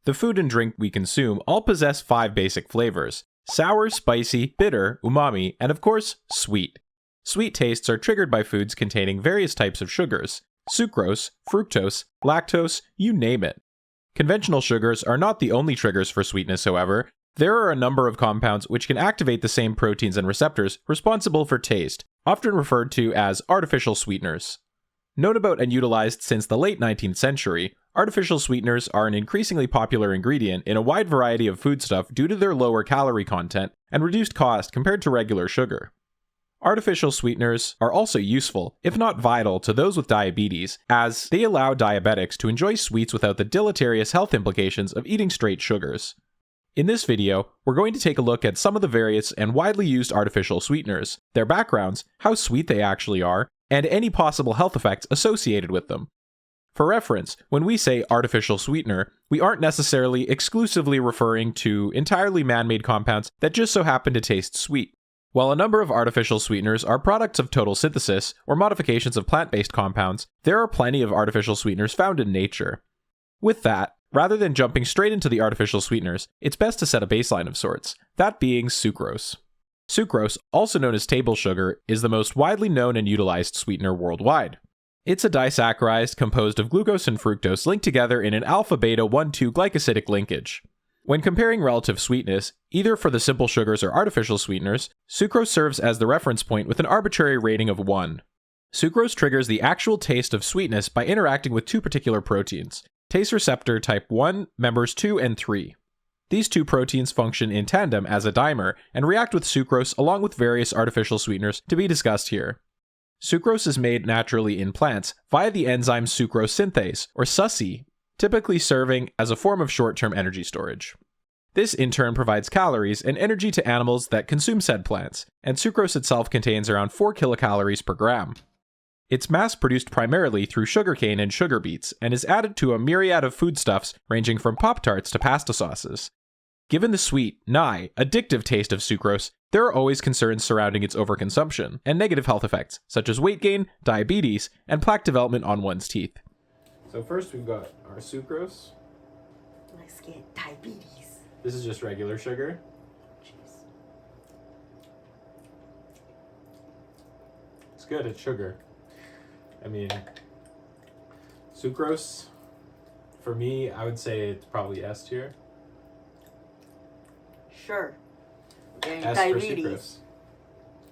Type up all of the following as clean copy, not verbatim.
The food and drink we consume all possess 5 basic flavors: sour, spicy, bitter, umami, and of course, sweet. Sweet tastes are triggered by foods containing various types of sugars: sucrose, fructose, lactose, you name it. Conventional sugars are not the only triggers for sweetness, however. There are a number of compounds which can activate the same proteins and receptors responsible for taste, often referred to as artificial sweeteners. Known about and utilized since the late 19th century, artificial sweeteners are an increasingly popular ingredient in a wide variety of foodstuff due to their lower calorie content and reduced cost compared to regular sugar. Artificial sweeteners are also useful, if not vital, to those with diabetes, as they allow diabetics to enjoy sweets without the deleterious health implications of eating straight sugars. In this video, we're going to take a look at some of the various and widely used artificial sweeteners, their backgrounds, how sweet they actually are, and any possible health effects associated with them. For reference, when we say artificial sweetener, we aren't necessarily exclusively referring to entirely man-made compounds that just so happen to taste sweet. While a number of artificial sweeteners are products of total synthesis or modifications of plant-based compounds, there are plenty of artificial sweeteners found in nature. With that, rather than jumping straight into the artificial sweeteners, it's best to set a baseline of sorts, that being sucrose. Sucrose, also known as table sugar, is the most widely known and utilized sweetener worldwide. It's a disaccharide composed of glucose and fructose linked together in an alpha-beta-1,2 glycosidic linkage. When comparing relative sweetness, either for the simple sugars or artificial sweeteners, sucrose serves as the reference point with an arbitrary rating of 1. Sucrose triggers the actual taste of sweetness by interacting with 2 particular proteins: taste receptor type 1, members 2 and 3. These 2 proteins function in tandem as a dimer and react with sucrose along with various artificial sweeteners to be discussed here. Sucrose is made naturally in plants via the enzyme sucrose synthase, or SUSI, typically serving as a form of short-term energy storage. This in turn provides calories and energy to animals that consume said plants, and sucrose itself contains around 4 kilocalories per gram. It's mass-produced primarily through sugarcane and sugar beets, and is added to a myriad of foodstuffs ranging from Pop-Tarts to pasta sauces. Given the sweet, nigh, addictive taste of sucrose, there are always concerns surrounding its overconsumption, and negative health effects, such as weight gain, diabetes, and plaque development on one's teeth. So first we've got our sucrose. Let's get diabetes. This is just regular sugar. Jeez. It's good, it's sugar. I mean, sucrose, for me, I would say it's probably S tier. Sure. Getting S diabetes. for sucrose.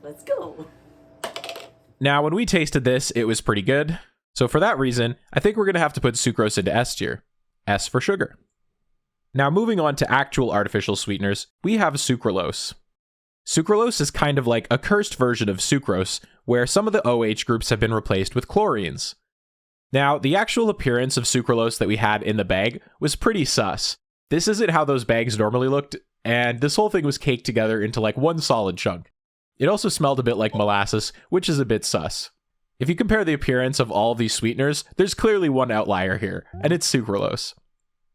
Let's go. Now, when we tasted this, it was pretty good. So for that reason, I think we're going to have to put sucrose into S tier. S for sugar. Now, moving on to actual artificial sweeteners, we have sucralose. Sucralose is kind of like a cursed version of sucrose, where some of the OH groups have been replaced with chlorines. Now, the actual appearance of sucralose that we had in the bag was pretty sus. This isn't how those bags normally looked, and this whole thing was caked together into like one solid chunk. It also smelled a bit like molasses, which is a bit sus. If you compare the appearance of all of these sweeteners, there's clearly one outlier here, and it's sucralose.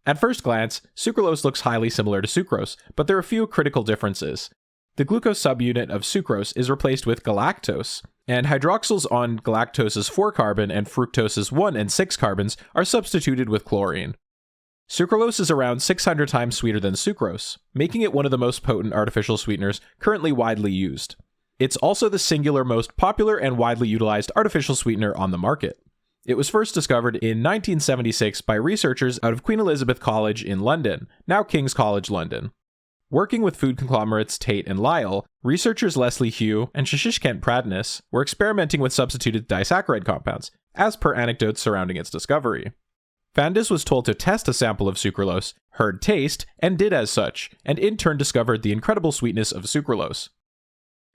At first glance, sucralose looks highly similar to sucrose, but there are a few critical differences. The glucose subunit of sucrose is replaced with galactose, and hydroxyls on galactose's 4-carbon and fructose's 1 and 6 carbons are substituted with chlorine. Sucralose is around 600 times sweeter than sucrose, making it one of the most potent artificial sweeteners currently widely used. It's also the singular most popular and widely utilized artificial sweetener on the market. It was first discovered in 1976 by researchers out of Queen Elizabeth College in London, now King's College London. Working with food conglomerates Tate and Lyle, researchers Leslie Hugh and Shashishkant Pradnis were experimenting with substituted disaccharide compounds, as per anecdotes surrounding its discovery. Vandis was told to test a sample of sucralose, heard taste, and did as such, and in turn discovered the incredible sweetness of sucralose.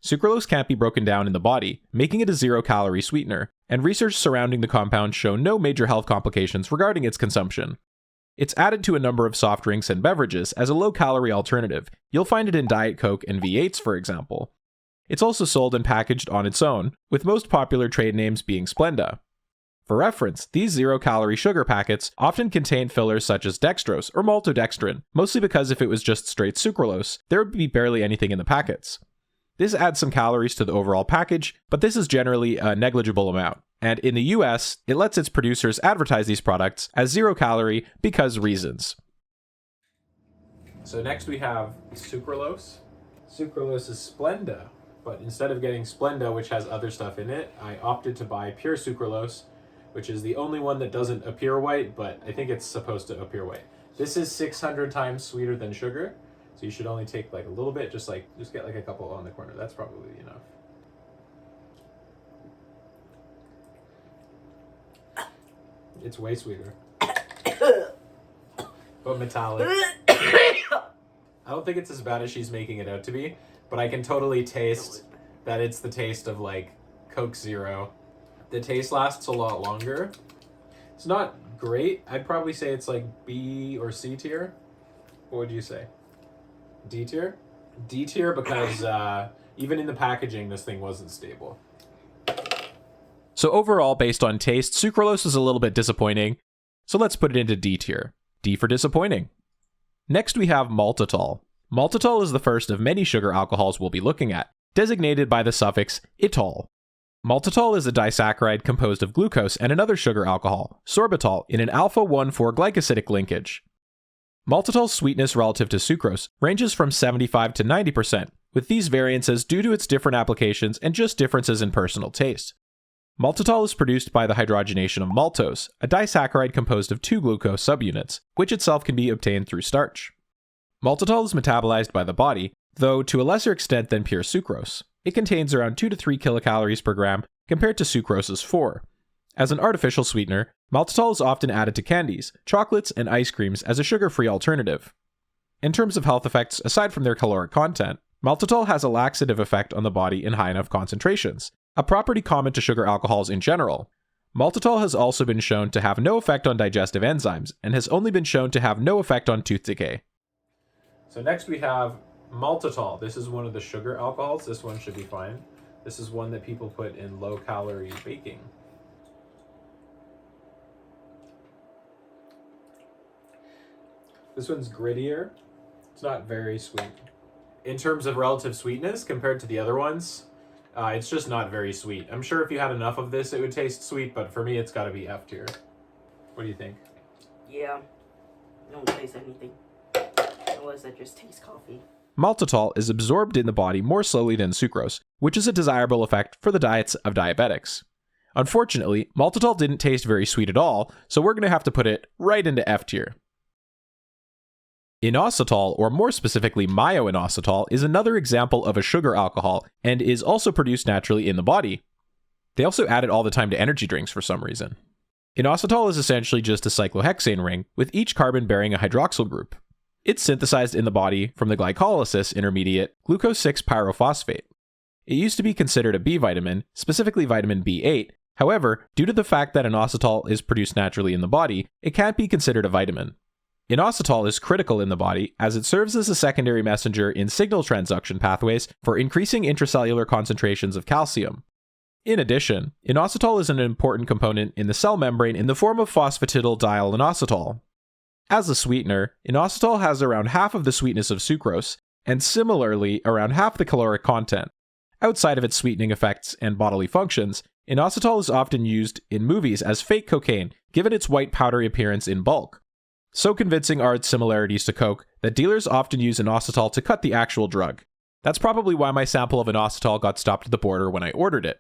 Sucralose can't be broken down in the body, making it a 0-calorie sweetener, and research surrounding the compound show no major health complications regarding its consumption. It's added to a number of soft drinks and beverages as a low-calorie alternative. You'll find it in Diet Coke and V8s, for example. It's also sold and packaged on its own, with most popular trade names being Splenda. For reference, these 0-calorie sugar packets often contain fillers such as dextrose or maltodextrin, mostly because if it was just straight sucralose, there would be barely anything in the packets. This adds some calories to the overall package, but this is generally a negligible amount. And in the US, it lets its producers advertise these products as 0-calorie because reasons. So next we have sucralose. Sucralose is Splenda, but instead of getting Splenda, which has other stuff in it, I opted to buy pure sucralose, which is the only one that doesn't appear white, but I think it's supposed to appear white. This is 600 times sweeter than sugar, so you should only take like a little bit, just get like a couple on the corner. That's probably enough. It's way sweeter. But metallic. I don't think it's as bad as she's making it out to be, but I can totally taste that it's the taste of like Coke Zero. The taste lasts a lot longer. It's not great. I'd probably say it's like B or C tier. What would you say? D tier? D tier because even in the packaging, this thing wasn't stable. So overall, based on taste, sucralose is a little bit disappointing. So let's put it into D tier. D for disappointing. Next we have maltitol. Maltitol is the first of many sugar alcohols we'll be looking at, designated by the suffix -itol. Maltitol is a disaccharide composed of glucose and another sugar alcohol, sorbitol, in an alpha-1,4 glycosidic linkage. Maltitol's sweetness relative to sucrose ranges from 75 to 90%, with these variances due to its different applications and just differences in personal taste. Maltitol is produced by the hydrogenation of maltose, a disaccharide composed of 2 glucose subunits, which itself can be obtained through starch. Maltitol is metabolized by the body, though to a lesser extent than pure sucrose. It contains around 2 to 3 kilocalories per gram compared to sucrose's 4. As an artificial sweetener, maltitol is often added to candies, chocolates, and ice creams as a sugar-free alternative. In terms of health effects, aside from their caloric content, maltitol has a laxative effect on the body in high enough concentrations, a property common to sugar alcohols in general. Maltitol has also been shown to have no effect on digestive enzymes, and has only been shown to have no effect on tooth decay. So next we have maltitol. This is one of the sugar alcohols. This one should be fine. This is one that people put in low-calorie baking. This one's grittier. It's not very sweet. In terms of relative sweetness compared to the other ones, it's just not very sweet. I'm sure if you had enough of this, it would taste sweet, but for me, it's got to be F tier. What do you think? Yeah. I don't taste anything. Unless I just taste coffee. Maltitol is absorbed in the body more slowly than sucrose, which is a desirable effect for the diets of diabetics. Unfortunately, maltitol didn't taste very sweet at all, so we're going to have to put it right into F tier. Inositol, or more specifically myo-inositol, is another example of a sugar alcohol and is also produced naturally in the body. They also add it all the time to energy drinks for some reason. Inositol is essentially just a cyclohexane ring, with each carbon bearing a hydroxyl group. It's synthesized in the body from the glycolysis intermediate glucose-6-pyrophosphate. It used to be considered a B vitamin, specifically vitamin B8. However, due to the fact that inositol is produced naturally in the body, it can't be considered a vitamin. Inositol is critical in the body as it serves as a secondary messenger in signal transduction pathways for increasing intracellular concentrations of calcium. In addition, inositol is an important component in the cell membrane in the form of phosphatidylinositol inositol. As a sweetener, inositol has around half of the sweetness of sucrose, and similarly around half the caloric content. Outside of its sweetening effects and bodily functions, inositol is often used in movies as fake cocaine, given its white powdery appearance in bulk. So convincing are its similarities to Coke that dealers often use inositol to cut the actual drug. That's probably why my sample of inositol got stopped at the border when I ordered it.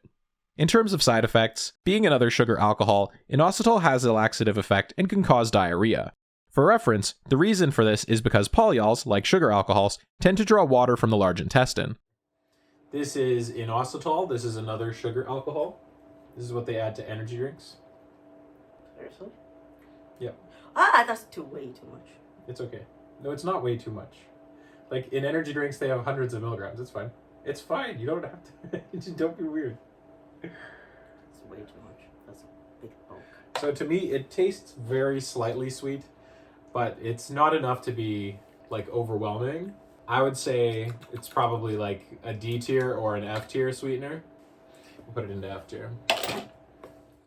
In terms of side effects, being another sugar alcohol, inositol has a laxative effect and can cause diarrhea. For reference, the reason for this is because polyols, like sugar alcohols, tend to draw water from the large intestine. This is inositol. This is another sugar alcohol. This is what they add to energy drinks. Seriously? Yep. That's way too much. It's okay. No, it's not way too much. Like, in energy drinks, they have hundreds of milligrams. It's fine. It's fine. You don't have to. Just don't be weird. It's way too much. That's a big bulk. So to me, it tastes very slightly sweet, but it's not enough to be, like, overwhelming. I would say it's probably, like, a D tier or an F tier sweetener. We'll put it into F tier.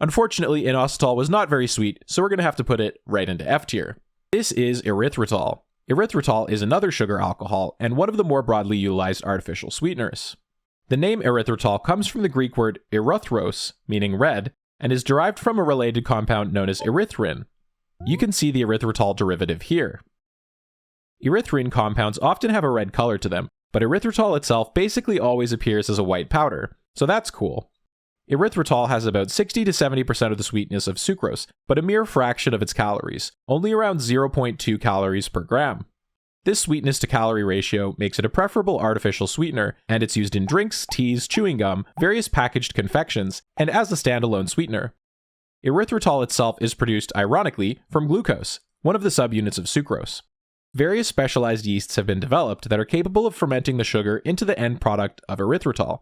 Unfortunately, inositol was not very sweet, so we're going to have to put it right into F tier. This is erythritol. Erythritol is another sugar alcohol and one of the more broadly utilized artificial sweeteners. The name erythritol comes from the Greek word erythros, meaning red, and is derived from a related compound known as erythrin. You can see the erythritol derivative here. Erythrin compounds often have a red color to them, but erythritol itself basically always appears as a white powder, so that's cool. Erythritol has about 60 to 70% of the sweetness of sucrose, but a mere fraction of its calories, only around 0.2 calories per gram. This sweetness to calorie ratio makes it a preferable artificial sweetener, and it's used in drinks, teas, chewing gum, various packaged confections, and as a standalone sweetener. Erythritol itself is produced, ironically, from glucose, one of the subunits of sucrose. Various specialized yeasts have been developed that are capable of fermenting the sugar into the end product of erythritol.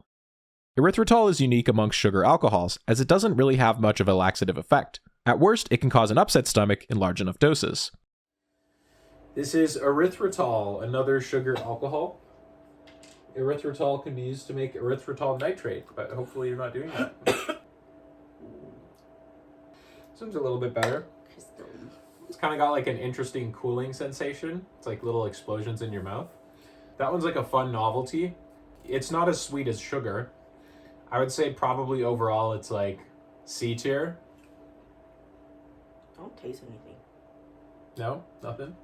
Erythritol is unique amongst sugar alcohols, as it doesn't really have much of a laxative effect. At worst, it can cause an upset stomach in large enough doses. This is erythritol, another sugar alcohol. Erythritol can be used to make erythritol nitrate, but hopefully you're not doing that. This one's a little bit better. It's kind of got like an interesting cooling sensation. It's like little explosions in your mouth. That one's like a fun novelty. It's not as sweet as sugar. I would say probably overall it's like C tier. I don't taste anything. No? Nothing?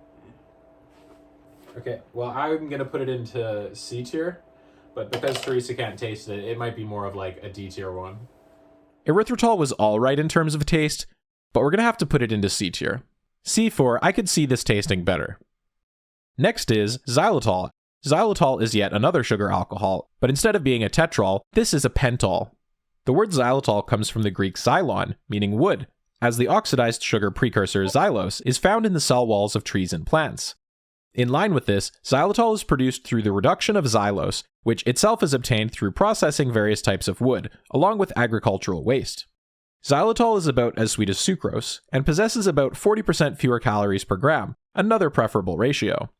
Okay, well I'm going to put it into C tier, but because Teresa can't taste it, it might be more of like a D tier one. Erythritol was alright in terms of taste, but we're going to have to put it into C tier. C4, I could see this tasting better. Next is xylitol. Xylitol is yet another sugar alcohol, but instead of being a tetrol, this is a pentol. The word xylitol comes from the Greek xylon, meaning wood, as the oxidized sugar precursor xylose is found in the cell walls of trees and plants. In line with this, xylitol is produced through the reduction of xylose, which itself is obtained through processing various types of wood, along with agricultural waste. Xylitol is about as sweet as sucrose, and possesses about 40% fewer calories per gram, another preferable ratio.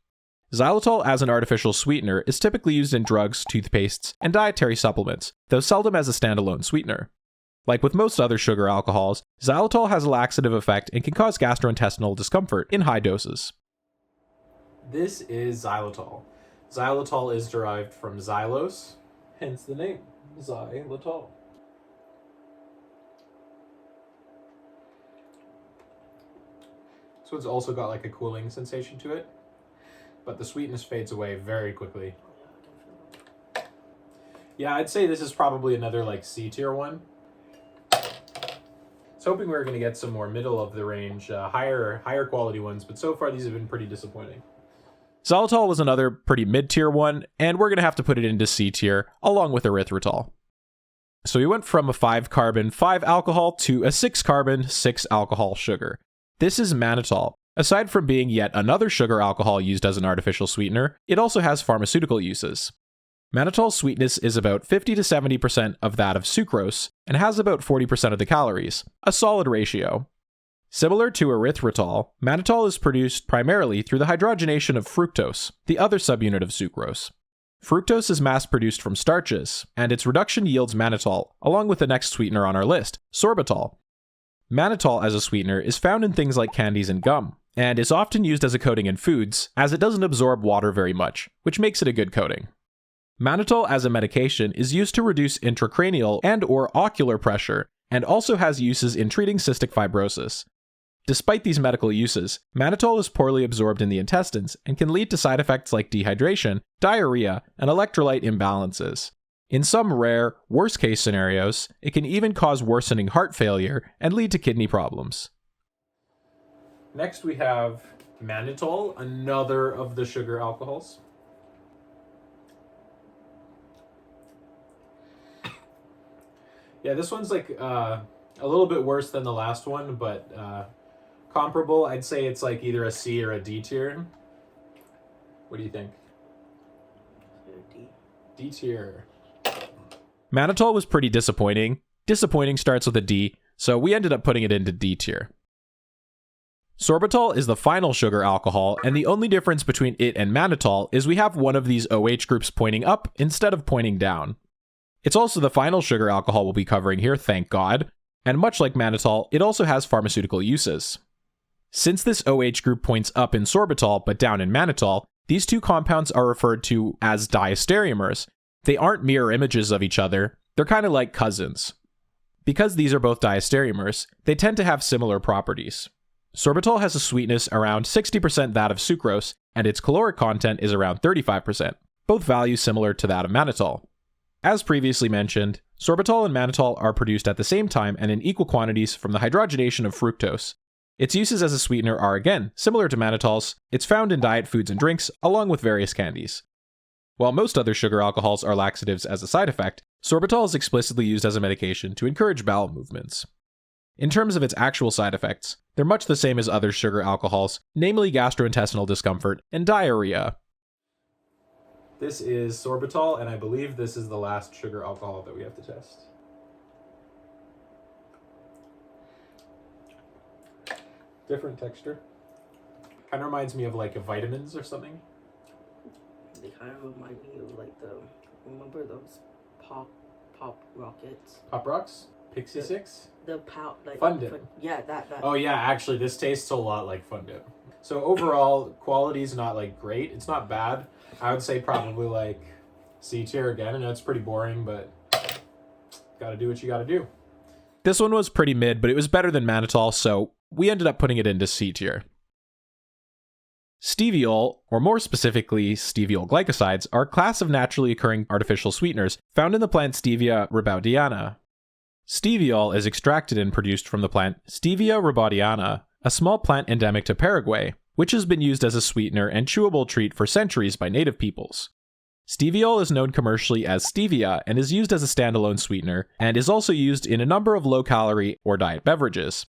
Xylitol as an artificial sweetener is typically used in drugs, toothpastes, and dietary supplements, though seldom as a standalone sweetener. Like with most other sugar alcohols, xylitol has a laxative effect and can cause gastrointestinal discomfort in high doses. This is xylitol. Xylitol is derived from xylose, hence the name, xylitol. This one's also got like a cooling sensation to it, but the sweetness fades away very quickly. Yeah, I'd say this is probably another like C tier one. I was hoping we were going to get some more middle of the range, higher quality ones, but so far these have been pretty disappointing. Xylitol was another pretty mid-tier one, and we're going to have to put it into C tier, along with erythritol. So we went from a 5-carbon, 5-alcohol to a 6-carbon, 6-alcohol sugar. This is mannitol. Aside from being yet another sugar alcohol used as an artificial sweetener, it also has pharmaceutical uses. Mannitol's sweetness is about 50 to 70% of that of sucrose, and has about 40% of the calories, a solid ratio. Similar to erythritol, mannitol is produced primarily through the hydrogenation of fructose, the other subunit of sucrose. Fructose is mass-produced from starches, and its reduction yields mannitol, along with the next sweetener on our list, sorbitol. Mannitol as a sweetener is found in things like candies and gum, and is often used as a coating in foods, as it doesn't absorb water very much, which makes it a good coating. Mannitol as a medication is used to reduce intracranial and/or ocular pressure, and also has uses in treating cystic fibrosis. Despite these medical uses, mannitol is poorly absorbed in the intestines and can lead to side effects like dehydration, diarrhea, and electrolyte imbalances. In some rare, worst-case scenarios, it can even cause worsening heart failure and lead to kidney problems. Next we have mannitol, another of the sugar alcohols. Yeah, this one's like a little bit worse than the last one, but comparable. I'd say it's like either a C or a D tier. What do you think? D. D tier. Mannitol was pretty disappointing. Disappointing starts with a D, so we ended up putting it into D tier. Sorbitol is the final sugar alcohol, and the only difference between it and mannitol is we have one of these OH groups pointing up instead of pointing down. It's also the final sugar alcohol we'll be covering here, thank God, and much like mannitol, it also has pharmaceutical uses. Since this OH group points up in sorbitol but down in mannitol, these two compounds are referred to as diastereomers. They aren't mirror images of each other, they're kind of like cousins. Because these are both diastereomers, they tend to have similar properties. Sorbitol has a sweetness around 60% that of sucrose, and its caloric content is around 35%, both values similar to that of mannitol. As previously mentioned, sorbitol and mannitol are produced at the same time and in equal quantities from the hydrogenation of fructose. Its uses as a sweetener are again similar to mannitol's. It's found in diet foods and drinks, along with various candies. While most other sugar alcohols are laxatives as a side effect, sorbitol is explicitly used as a medication to encourage bowel movements. In terms of its actual side effects, they're much the same as other sugar alcohols, namely gastrointestinal discomfort and diarrhea. This is sorbitol, and I believe this is the last sugar alcohol that we have to test. Different texture. Kind of reminds me of like a vitamins or something. They kind of remind me of like remember those pop rockets? Pop Rocks? Pixie Six? The like Fun Dip. Yeah, that. Oh yeah, actually this tastes a lot like Fun Dip. So overall, quality is not like great. It's not bad. I would say probably like C tier again. I know it's pretty boring, but gotta do what you gotta do. This one was pretty mid, but it was better than mannitol, so we ended up putting it into C tier. Steviol, or more specifically steviol glycosides, are a class of naturally occurring artificial sweeteners found in the plant Stevia rebaudiana. Steviol is extracted and produced from the plant Stevia rebaudiana, a small plant endemic to Paraguay, which has been used as a sweetener and chewable treat for centuries by native peoples. Steviol is known commercially as stevia and is used as a standalone sweetener, and is also used in a number of low-calorie or diet beverages.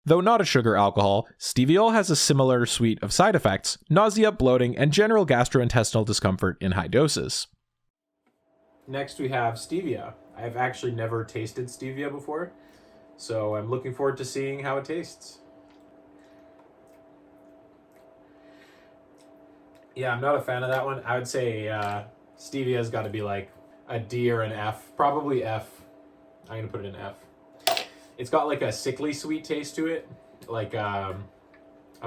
Though not a sugar alcohol, steviol has a similar suite of side effects: nausea, bloating, and general gastrointestinal discomfort in high doses. Next we have stevia. I've actually never tasted stevia before, so I'm looking forward to seeing how it tastes. Yeah, I'm not a fan of that one. I would say stevia's got to be like a D or an F. Probably F. I'm going to put it in F. It's got like a sickly sweet taste to it, like a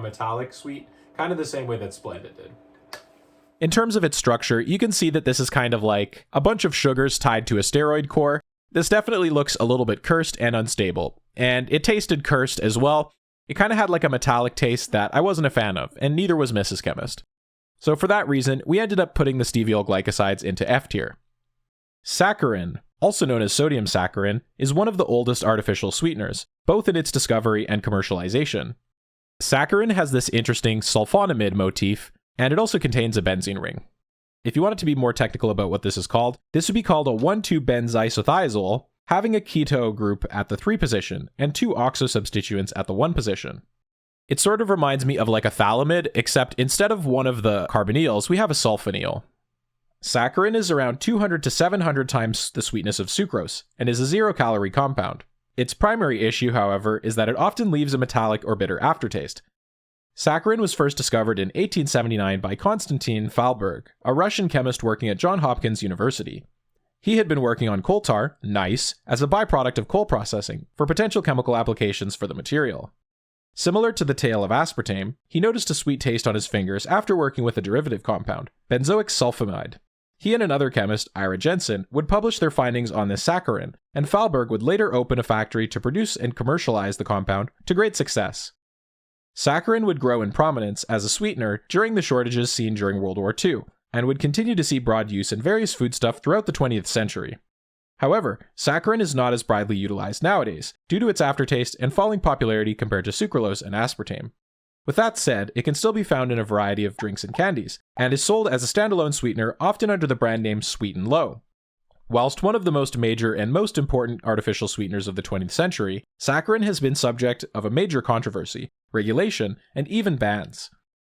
metallic sweet, kind of the same way that Splendid did. In terms of its structure, you can see that this is kind of like a bunch of sugars tied to a steroid core. This definitely looks a little bit cursed and unstable, and it tasted cursed as well. It kind of had like a metallic taste that I wasn't a fan of, and neither was Mrs. Chemist. So for that reason, we ended up putting the steviol glycosides into F tier. Saccharin, also known as sodium saccharin, is one of the oldest artificial sweeteners, both in its discovery and commercialization. Saccharin has this interesting sulfonamide motif, and it also contains a benzene ring. If you wanted to be more technical about what this is called, this would be called a 1,2-benzisothiazole, having a keto group at the 3 position and 2 oxo substituents at the 1 position. It sort of reminds me of like a phthalimide, except instead of one of the carbonyls, we have a sulfonyl. Saccharin is around 200 to 700 times the sweetness of sucrose, and is a 0-calorie compound. Its primary issue, however, is that it often leaves a metallic or bitter aftertaste. Saccharin was first discovered in 1879 by Konstantin Fahlberg, a Russian chemist working at Johns Hopkins University. He had been working on coal tar, nice, as a byproduct of coal processing, for potential chemical applications for the material. Similar to the tail of aspartame, he noticed a sweet taste on his fingers after working with a derivative compound, benzoic sulfamide. He and another chemist, Ira Jensen, would publish their findings on this saccharin, and Fahlberg would later open a factory to produce and commercialize the compound to great success. Saccharin would grow in prominence as a sweetener during the shortages seen during World War II, and would continue to see broad use in various foodstuff throughout the 20th century. However, saccharin is not as widely utilized nowadays, due to its aftertaste and falling popularity compared to sucralose and aspartame. With that said, it can still be found in a variety of drinks and candies, and is sold as a standalone sweetener, often under the brand name Sweet and Low. Whilst one of the most major and most important artificial sweeteners of the 20th century, saccharin has been subject of a major controversy, regulation, and even bans.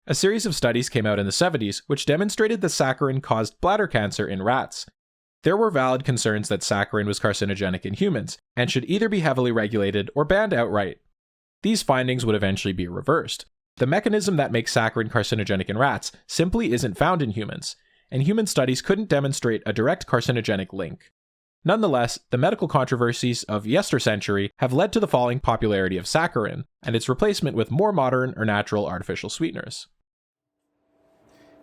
A series of studies came out in the 70s which demonstrated that saccharin caused bladder cancer in rats. There were valid concerns that saccharin was carcinogenic in humans, and should either be heavily regulated or banned outright. These findings would eventually be reversed. The mechanism that makes saccharin carcinogenic in rats simply isn't found in humans, and human studies couldn't demonstrate a direct carcinogenic link. Nonetheless, the medical controversies of yestercentury have led to the falling popularity of saccharin, and its replacement with more modern or natural artificial sweeteners.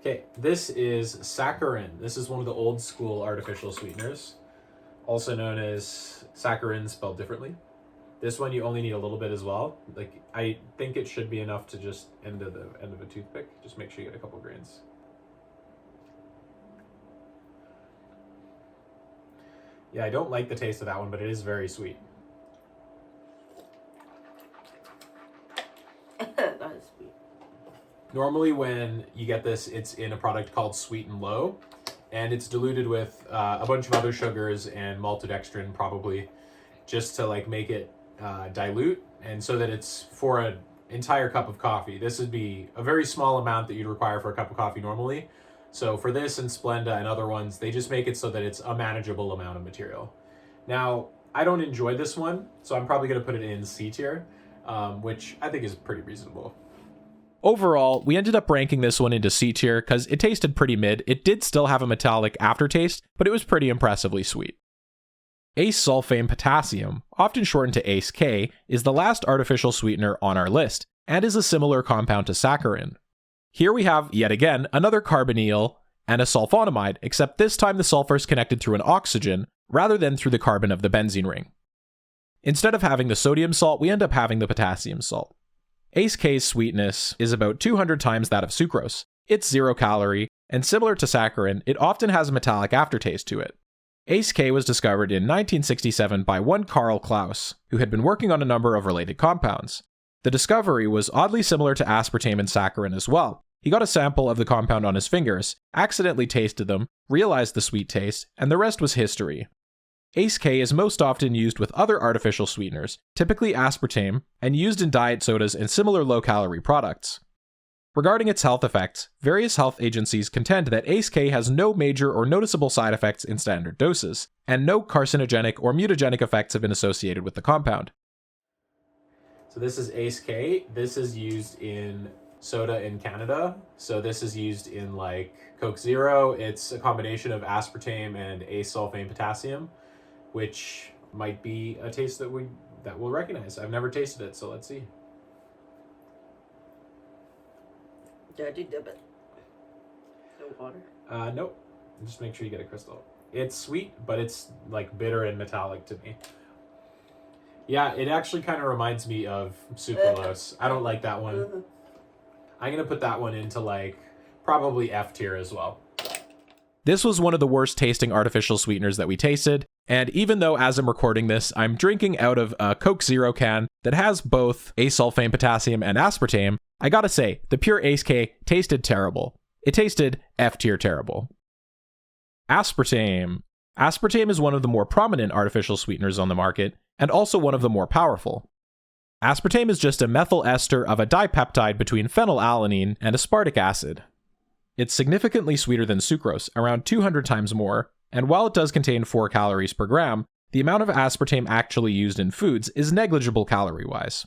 Okay, this is saccharin. This is one of the old school artificial sweeteners, also known as saccharin spelled differently. This one you only need a little bit as well. Like, I think it should be enough to just end of a toothpick. Just make sure you get a couple grains. Yeah, I don't like the taste of that one, but it is very sweet. That is sweet. Normally when you get this, it's in a product called Sweet and Low, and it's diluted with a bunch of other sugars and maltodextrin probably, just to like make it dilute, and so that it's for an entire cup of coffee. This would be a very small amount that you'd require for a cup of coffee normally. So for this and Splenda and other ones, they just make it so that it's a manageable amount of material. Now, I don't enjoy this one, so I'm probably going to put it in C tier, which I think is pretty reasonable. Overall, we ended up ranking this one into C tier because it tasted pretty mid. It did still have a metallic aftertaste, but it was pretty impressively sweet. Ace sulfame potassium, often shortened to Ace K, is the last artificial sweetener on our list, and is a similar compound to saccharin. Here we have, yet again, another carbonyl and a sulfonamide, except this time the sulfur is connected through an oxygen rather than through the carbon of the benzene ring. Instead of having the sodium salt, we end up having the potassium salt. Ace K's sweetness is about 200 times that of sucrose. It's 0 calorie, and similar to saccharin, it often has a metallic aftertaste to it. Ace K was discovered in 1967 by one Karl Klaus, who had been working on a number of related compounds. The discovery was oddly similar to aspartame and saccharin as well. He got a sample of the compound on his fingers, accidentally tasted them, realized the sweet taste, and the rest was history. Ace K is most often used with other artificial sweeteners, typically aspartame, and used in diet sodas and similar low-calorie products. Regarding its health effects, various health agencies contend that Ace K has no major or noticeable side effects in standard doses, and no carcinogenic or mutagenic effects have been associated with the compound. So this is Ace K. This is used in soda in Canada. So this is used in like Coke Zero. It's a combination of aspartame and Ace sulfame potassium, which might be a taste that we'll recognize. I've never tasted it, so let's see. Did you dip it? No water? Nope. Just make sure you get a crystal. It's sweet, but it's like bitter and metallic to me. Yeah, it actually kind of reminds me of sucralose. I don't like that one. I'm going to put that one into like probably F tier as well. This was one of the worst tasting artificial sweeteners that we tasted, and even though as I'm recording this, I'm drinking out of a Coke Zero can that has both asulfame potassium and aspartame, I gotta say, the pure Ace K tasted terrible. It tasted F tier terrible. Aspartame. Aspartame is one of the more prominent artificial sweeteners on the market, and also one of the more powerful. Aspartame is just a methyl ester of a dipeptide between phenylalanine and aspartic acid. It's significantly sweeter than sucrose, around 200 times more, and while it does contain 4 calories per gram, the amount of aspartame actually used in foods is negligible calorie-wise.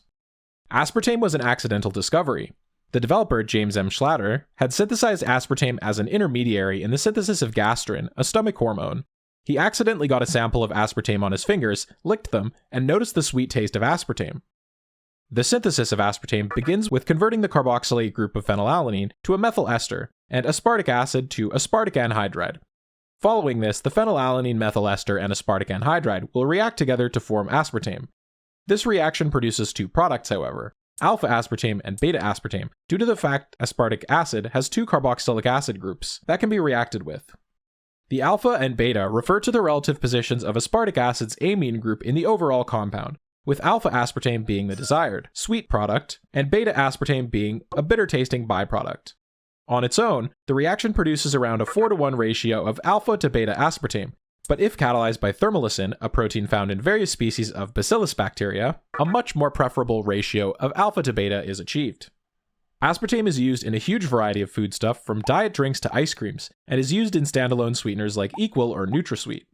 Aspartame was an accidental discovery. The developer, James M. Schlatter, had synthesized aspartame as an intermediary in the synthesis of gastrin, a stomach hormone. He accidentally got a sample of aspartame on his fingers, licked them, and noticed the sweet taste of aspartame. The synthesis of aspartame begins with converting the carboxylate group of phenylalanine to a methyl ester, and aspartic acid to aspartic anhydride. Following this, the phenylalanine methyl ester and aspartic anhydride will react together to form aspartame. This reaction produces 2 products, however, alpha aspartame and beta aspartame, due to the fact aspartic acid has 2 carboxylic acid groups that can be reacted with. The alpha and beta refer to the relative positions of aspartic acid's amine group in the overall compound, with alpha aspartame being the desired, sweet product, and beta aspartame being a bitter-tasting byproduct. On its own, the reaction produces around a 4-to-1 ratio of alpha to beta aspartame, but if catalyzed by thermolysin, a protein found in various species of bacillus bacteria, a much more preferable ratio of alpha to beta is achieved. Aspartame is used in a huge variety of foodstuff from diet drinks to ice creams, and is used in standalone sweeteners like Equal or NutraSweet.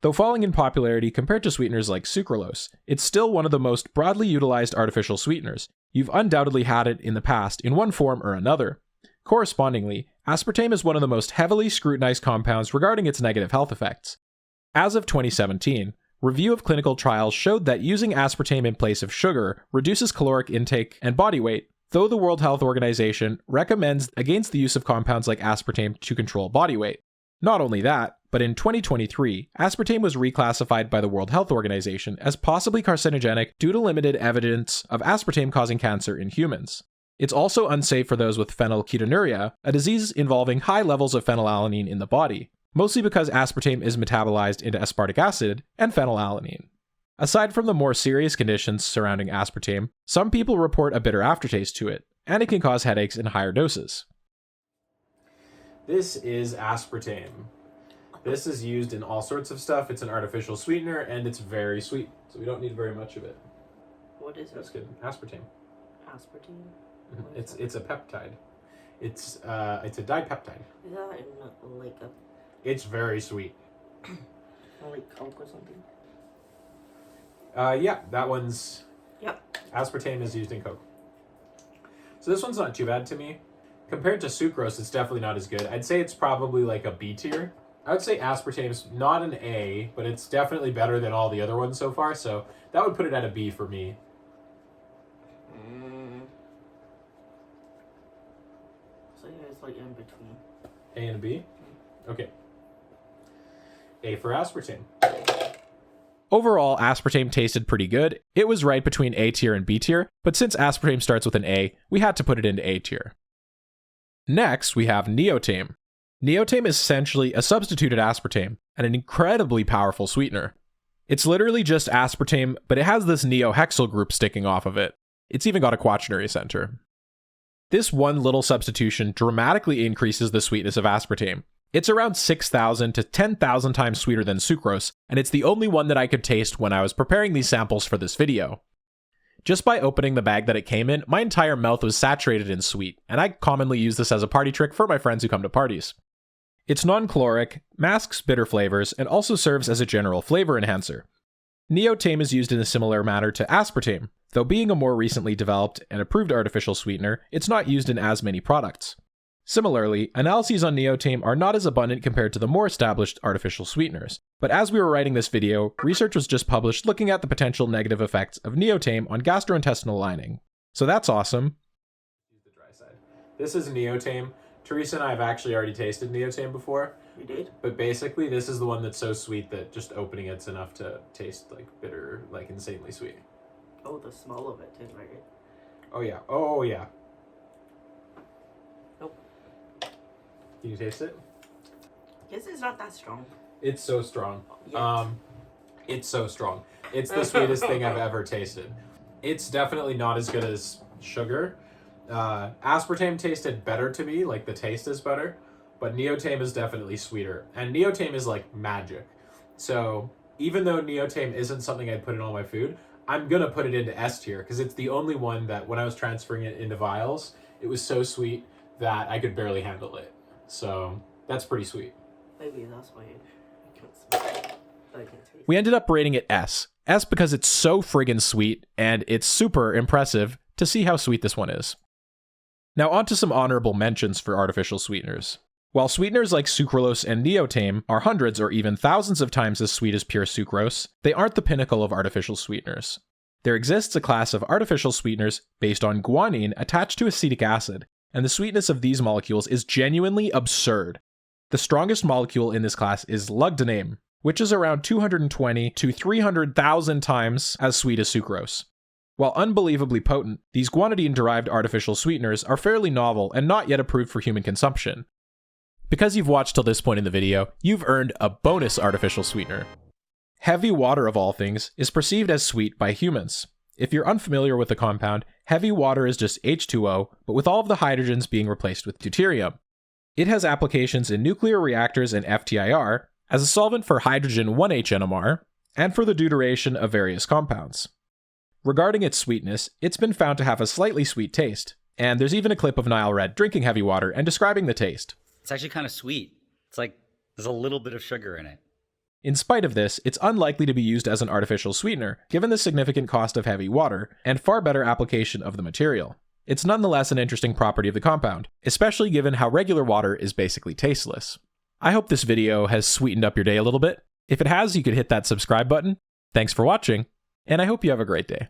Though falling in popularity compared to sweeteners like sucralose, it's still one of the most broadly utilized artificial sweeteners. You've undoubtedly had it in the past in one form or another. Correspondingly, aspartame is one of the most heavily scrutinized compounds regarding its negative health effects. As of 2017, review of clinical trials showed that using aspartame in place of sugar reduces caloric intake and body weight, though the World Health Organization recommends against the use of compounds like aspartame to control body weight. Not only that, but in 2023, aspartame was reclassified by the World Health Organization as possibly carcinogenic due to limited evidence of aspartame causing cancer in humans. It's also unsafe for those with phenylketonuria, a disease involving high levels of phenylalanine in the body, mostly because aspartame is metabolized into aspartic acid and phenylalanine. Aside from the more serious conditions surrounding aspartame, some people report a bitter aftertaste to it, and it can cause headaches in higher doses. This is aspartame. This is used in all sorts of stuff. It's an artificial sweetener, and it's very sweet, so we don't need very much of it. What is it? That's good. Aspartame. Aspartame? It's a peptide. It's a dipeptide. Is that in like a... It's very sweet. like Coke or something? Yeah, that one's... Yep. Aspartame is used in Coke. So this one's not too bad to me. Compared to sucrose, it's definitely not as good. I'd say it's probably like a B tier. I would say aspartame's not an A, but it's definitely better than all the other ones so far, so that would put it at a B for me. So yeah, it's like in between. A and a B? Okay. A for aspartame. Overall, aspartame tasted pretty good. It was right between A tier and B tier, but since aspartame starts with an A, we had to put it into A tier. Next, we have neotame. Neotame is essentially a substituted aspartame, and an incredibly powerful sweetener. It's literally just aspartame, but it has this neohexyl group sticking off of it. It's even got a quaternary center. This one little substitution dramatically increases the sweetness of aspartame. It's around 6,000 to 10,000 times sweeter than sucrose, and it's the only one that I could taste when I was preparing these samples for this video. Just by opening the bag that it came in, my entire mouth was saturated in sweet, and I commonly use this as a party trick for my friends who come to parties. It's non-caloric, masks bitter flavors, and also serves as a general flavor enhancer. Neotame is used in a similar manner to aspartame, though being a more recently developed and approved artificial sweetener, it's not used in as many products. Similarly, analyses on neotame are not as abundant compared to the more established artificial sweeteners, but as we were writing this video, research was just published looking at the potential negative effects of neotame on gastrointestinal lining. So that's awesome. Use the dry side. This is neotame. Teresa and I have actually already tasted neotame before. We did? But basically, this is the one that's so sweet that just opening it's enough to taste like bitter, like insanely sweet. Oh, the smell of it is very good. Oh yeah. Oh yeah. Nope. Can you taste it? Guess it's not that strong. It's so strong. Yet. It's so strong. It's the sweetest thing I've ever tasted. It's definitely not as good as sugar. Aspartame tasted better to me, like the taste is better, but neotame is definitely sweeter. And neotame is like magic. So even though neotame isn't something I'd put in all my food, I'm gonna put it into S tier because it's the only one that when I was transferring it into vials, it was so sweet that I could barely handle it. So that's pretty sweet. Maybe that's why I can't smell it. But I can taste it. We ended up rating it S. S because it's so friggin' sweet, and it's super impressive to see how sweet this one is. Now on to some honorable mentions for artificial sweeteners. While sweeteners like sucralose and neotame are hundreds or even thousands of times as sweet as pure sucrose, they aren't the pinnacle of artificial sweeteners. There exists a class of artificial sweeteners based on guanine attached to acetic acid, and the sweetness of these molecules is genuinely absurd. The strongest molecule in this class is lugdaname, which is around 220 to 300,000 times as sweet as sucrose. While unbelievably potent, these guanidine-derived artificial sweeteners are fairly novel and not yet approved for human consumption. Because you've watched till this point in the video, you've earned a bonus artificial sweetener. Heavy water, of all things, is perceived as sweet by humans. If you're unfamiliar with the compound, heavy water is just H2O, but with all of the hydrogens being replaced with deuterium. It has applications in nuclear reactors and FTIR, as a solvent for hydrogen 1H NMR, and for the deuteration of various compounds. Regarding its sweetness, it's been found to have a slightly sweet taste, and there's even a clip of Nile Red drinking heavy water and describing the taste. It's actually kind of sweet. It's like there's a little bit of sugar in it. In spite of this, it's unlikely to be used as an artificial sweetener, given the significant cost of heavy water, and far better application of the material. It's nonetheless an interesting property of the compound, especially given how regular water is basically tasteless. I hope this video has sweetened up your day a little bit. If it has, you could hit that subscribe button. Thanks for watching, and I hope you have a great day.